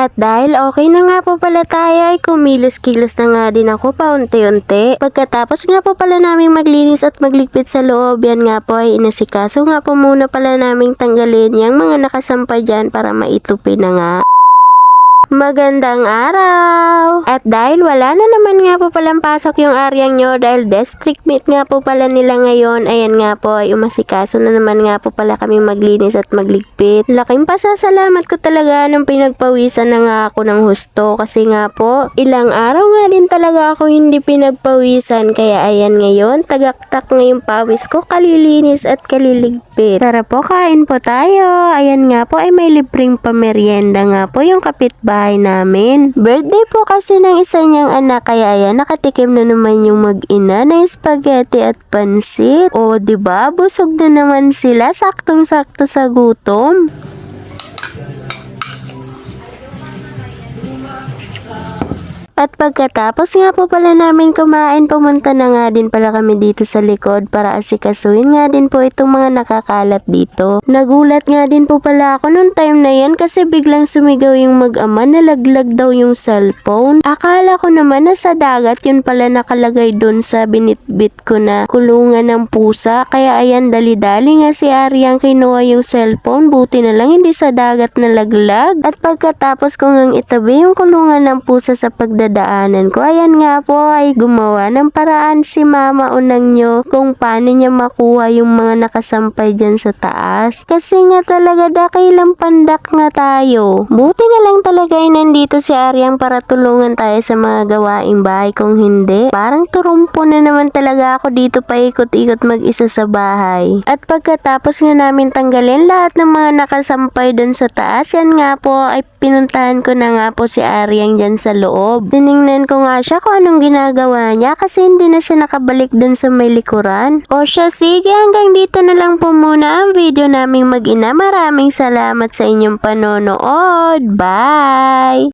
At dahil okay na nga po pala tayo ay kumilos-kilos na nga din ako paunti-unti. Pagkatapos nga po pala naming maglinis at magligpit sa loob, yan nga po ay inasikaso nga po muna pala naming tanggalin yung mga nakasampay dyan para maitupi na nga. Magandang araw! At dahil wala na naman nga po palang pasok yung aryang nyo dahil district meet nga po pala nila ngayon, ayan nga po ay umasikaso na naman nga po pala kami maglinis at magligpit. Laking pasasalamat ko talaga nung pinagpawisan na nga ako ng husto kasi nga po ilang araw nga din talaga ako hindi pinagpawisan kaya ayan ngayon tagaktak ngayong pawis ko kalilinis at kaliligpit. Tara po kain po tayo. Ayan nga po ay may libreng pamerienda nga po yung kapitbahay namin. Birthday po kasi ng isa niyang anak kaya ayan nakatikim na naman yung mag-ina ng spaghetti at pansit. O diba busog na naman sila saktong-sakto sa gutom. At pagkatapos nga po pala namin kumain, pumunta na nga din pala kami dito sa likod para asikasuhin nga din po itong mga nakakalat dito. Nagulat nga din po pala ako nung time na yan kasi biglang sumigaw yung mag-ama na laglag daw yung cellphone. Akala ko naman na sa dagat yun pala nakalagay dun sa binitbit ko na kulungan ng pusa. Kaya ayan dali-dali nga si Aryang kinuha yung cellphone, buti na lang hindi sa dagat nalaglag. At pagkatapos ko ngang itabi yung kulungan ng pusa sa pagdadaanan ko, ayan nga po ay gumawa ng paraan si mama unang nyo kung paano niya makuha yung mga nakasampay dyan sa taas. Kasi nga talaga dakilang pandak nga tayo. Buti na lang talaga ay nandito si Aryang para tulungan tayo sa mga gawaing bahay, kung hindi parang turumpo na naman talaga ako dito pa ikot-ikot mag-isa sa bahay. At pagkatapos nga namin tanggalin lahat ng mga nakasampay dun sa taas, yan nga po ay pinuntahan ko na nga po si Aryang dyan sa loob. Tiningnan ko nga siya kung anong ginagawa niya kasi hindi na siya nakabalik dun sa may likuran. O siya, sige, hanggang dito na lang po muna ang video naming mag-ina. Maraming salamat sa inyong panonood. Bye!